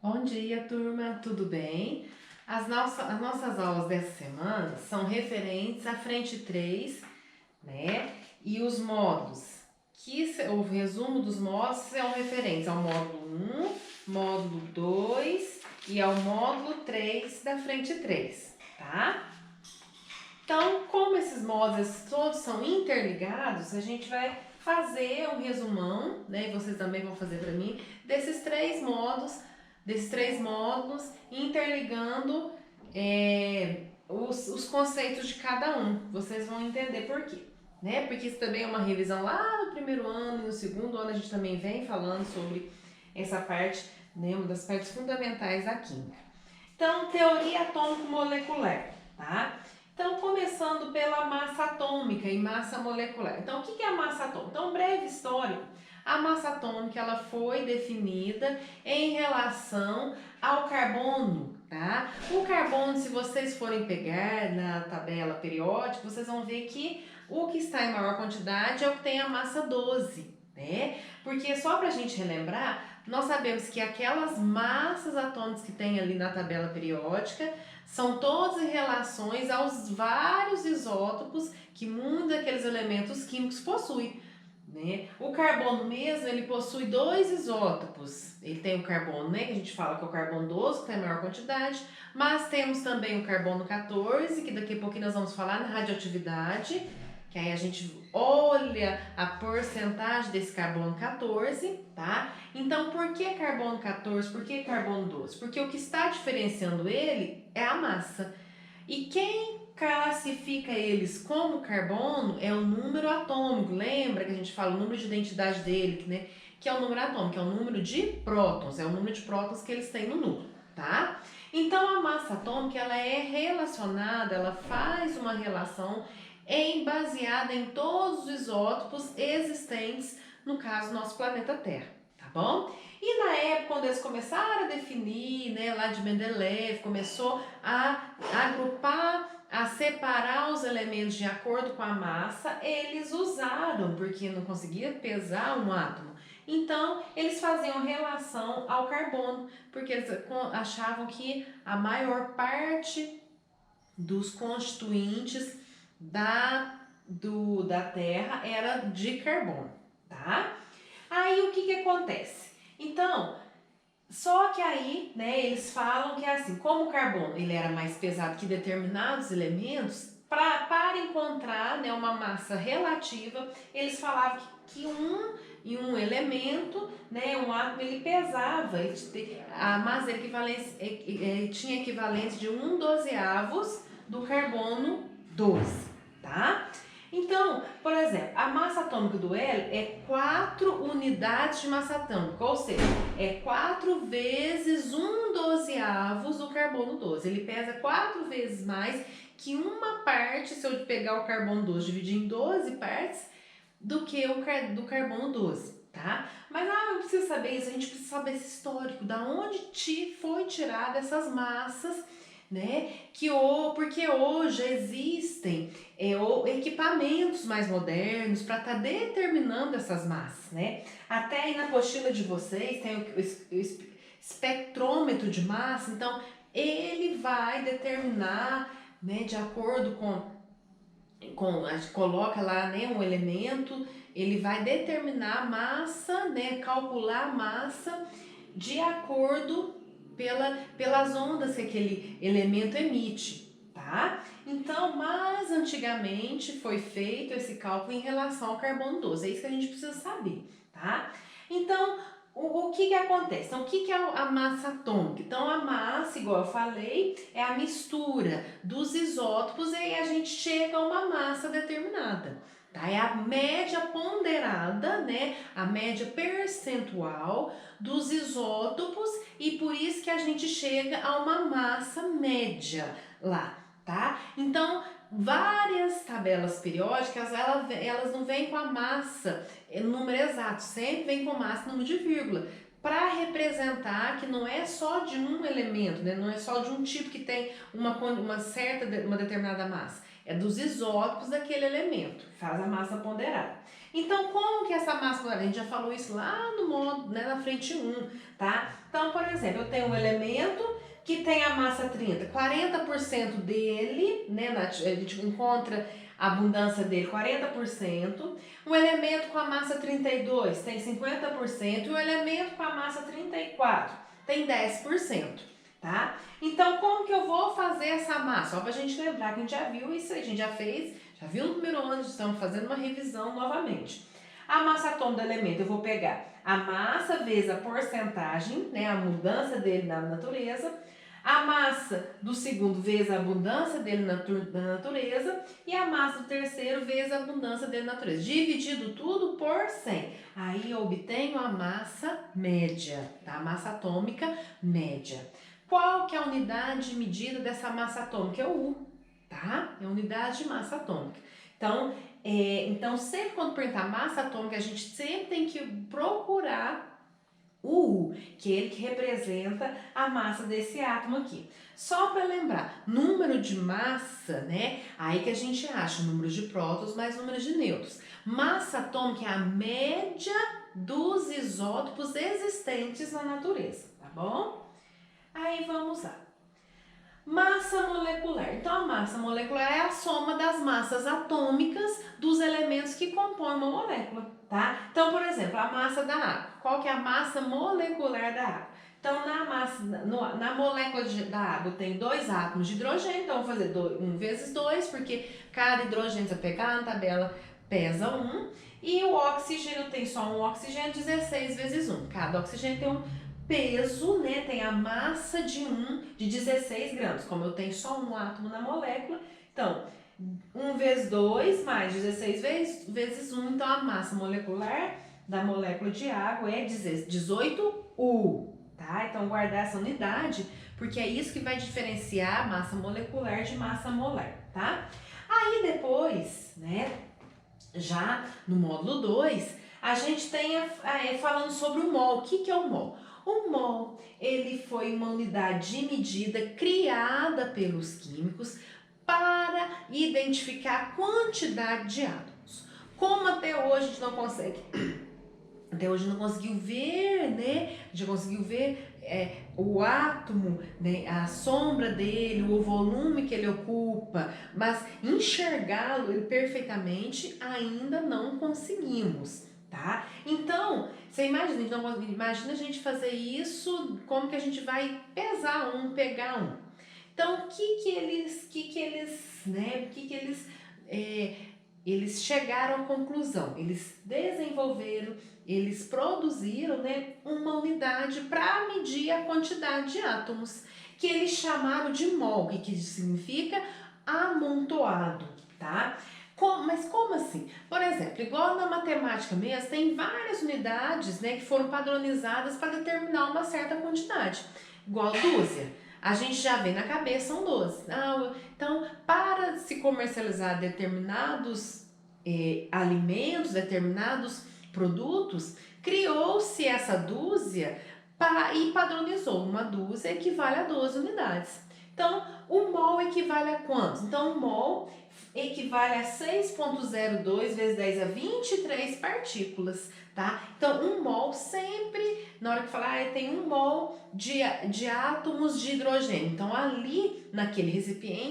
Bom dia, turma, tudo bem? As nossas aulas dessa semana são referentes à frente 3, né? E os módulos, o resumo dos módulos são referentes ao módulo 1, módulo 2 e ao módulo 3 da frente 3, tá? Então, como esses módulos todos são interligados, a gente vai fazer um resumão, né? E vocês também vão fazer para mim, desses três módulos, interligando os conceitos de cada um. Vocês vão entender por quê, né? Porque isso também é uma revisão lá no primeiro ano e no segundo ano a gente também vem falando sobre essa parte, né? Uma das partes fundamentais da química. Então, teoria atômico-molecular, tá? Então, começando pela massa atômica e massa molecular. Então, o que é a massa atômica? Então, breve histórico. A massa atômica ela foi definida em relação ao carbono, tá? O carbono, se vocês forem pegar na tabela periódica, vocês vão ver que o que está em maior quantidade é o que tem a massa 12, né? Porque só para a gente relembrar, nós sabemos que aquelas massas atômicas que tem ali na tabela periódica são todas em relações aos vários isótopos que muitos daqueles elementos químicos possuem, né? O carbono mesmo, ele possui dois isótopos. Ele tem o carbono, né, que a gente fala que é o carbono 12, que tem a maior quantidade, mas temos também o carbono 14, que daqui a pouquinho nós vamos falar na radioatividade, que aí a gente olha a porcentagem desse carbono 14, tá? Então, por que carbono 14? Por que carbono 12? Porque o que está diferenciando ele é a massa. E quem classifica eles como carbono é o número atômico. Lembra que a gente fala o número de identidade dele, né? Que é o número atômico, é o número de prótons, é o número de prótons que eles têm no núcleo, tá? Então, a massa atômica, ela é relacionada, ela faz uma relação baseada em todos os isótopos existentes, no caso, do nosso planeta Terra, tá bom? E na época, quando eles começaram a definir, né, lá de Mendeleev, começou a agrupar, a separar os elementos de acordo com a massa, eles usaram, porque não conseguia pesar um átomo, então eles faziam relação ao carbono, porque eles achavam que a maior parte dos constituintes da Terra era de carbono, tá? Aí o que acontece? Então, só que aí, né, eles falam que é assim, como o carbono ele era mais pesado que determinados elementos, para encontrar, né, uma massa relativa, eles falavam que um elemento, né, um átomo, ele pesava, a massa tinha equivalência de 1/12 do carbono 12, tá? Então, por exemplo, a massa atômica do hélio é 4 unidades de massa atômica, ou seja, é 4 vezes 1/12 do carbono 12. Ele pesa 4 vezes mais que uma parte, se eu pegar o carbono 12 e dividir em 12 partes, do que do carbono 12, tá? Mas não precisa saber isso, a gente precisa saber esse histórico, da onde foi tirada essas massas, né? Porque hoje existem equipamentos mais modernos para estar determinando essas massas, né? Até aí na apostila de vocês tem o espectrômetro de massa, então ele vai determinar, né, de acordo a gente coloca lá, né, um elemento, ele vai determinar a massa, né, calcular a massa de acordo pelas ondas que aquele elemento emite, tá? Então, mais antigamente foi feito esse cálculo em relação ao carbono 12, é isso que a gente precisa saber, tá? Então, o que acontece? Então, o que é a massa atômica? Então, a massa, igual eu falei, é a mistura dos isótopos e aí a gente chega a uma massa determinada. Tá? É a média ponderada, né? A média percentual dos isótopos e por isso que a gente chega a uma massa média lá, tá? Então, várias tabelas periódicas, elas não vêm com a massa, número exato, sempre vem com massa, número de vírgula, para representar que não é só de um elemento, né? Não é só de um tipo que tem uma determinada massa. é dos isótopos daquele elemento, faz a massa ponderada. Então, como que essa massa ponderada? A gente já falou isso lá no modo, né, na frente 1, tá? Então, por exemplo, eu tenho um elemento que tem a massa 30, 40% dele, né, a gente encontra a abundância dele 40%, um elemento com a massa 32 tem 50% e o elemento com a massa 34 tem 10%, tá? Então, como que eu vou fazer essa massa? Só pra gente lembrar que a gente já viu isso aí, a gente já fez, já viu no número 11, estamos fazendo uma revisão novamente. A massa atômica do elemento, eu vou pegar a massa vezes a porcentagem, né, a mudança dele na natureza, a massa do segundo vezes a abundância dele na natureza e a massa do terceiro vezes a abundância dele na natureza. Dividido tudo por 100. Aí eu obtenho a massa média, tá? A massa atômica média. Qual que é a unidade de medida dessa massa atômica? É o U, tá? É a unidade de massa atômica. Então sempre quando perguntar massa atômica, a gente sempre tem que procurar o U, que é ele que representa a massa desse átomo aqui. Só para lembrar, número de massa, né? Aí que a gente acha número de prótons mais número de nêutrons. Massa atômica é a média dos isótopos existentes na natureza, tá bom? Aí vamos lá. Massa molecular. Então, a massa molecular é a soma das massas atômicas dos elementos que compõem uma molécula, tá? Então, por exemplo, a massa da água. Qual que é a massa molecular da água? Então, na molécula da água tem 2 átomos de hidrogênio, então eu vou fazer 1 vezes 2, porque cada hidrogênio, se eu pegar na tabela, pesa 1. E o oxigênio tem só um oxigênio, 16 vezes 1. Cada oxigênio tem um peso, né, tem a massa de 16 gramas. Como eu tenho só um átomo na molécula, então 1 vezes 2 mais 16 vezes 1, então a massa molecular da molécula de água é 18 U, tá? Então guardar essa unidade, porque é isso que vai diferenciar a massa molecular de massa molar, tá? Aí depois, né, já no módulo 2, a gente tem falando sobre o mol. O que é o mol? O mol, ele foi uma unidade de medida criada pelos químicos para identificar a quantidade de átomos. Como até hoje a gente não consegue, até hoje não conseguiu ver, né? A gente conseguiu ver o átomo, né? A sombra dele, o volume que ele ocupa, mas enxergá-lo perfeitamente ainda não conseguimos. Tá? Então, você imagina a gente fazer isso, como que a gente vai pesar um, pegar um. Então, eles chegaram à conclusão, eles desenvolveram, eles produziram, né, uma unidade para medir a quantidade de átomos, que eles chamaram de mol, que significa amontoado, tá? Mas como assim? Por exemplo, igual na matemática mesmo, tem várias unidades, né, que foram padronizadas para determinar uma certa quantidade. Igual dúzia. A gente já vê na cabeça, são 12. Então, para se comercializar determinados alimentos, determinados produtos, criou-se essa dúzia e padronizou. Uma dúzia equivale a 12 unidades. Então, o mol equivale a quantos? Então, o mol equivale a 6,02 vezes 10 a 23 partículas, tá? Então, um mol sempre, na hora que falar, tem um mol de átomos de hidrogênio. Então, ali, naquele recipiente,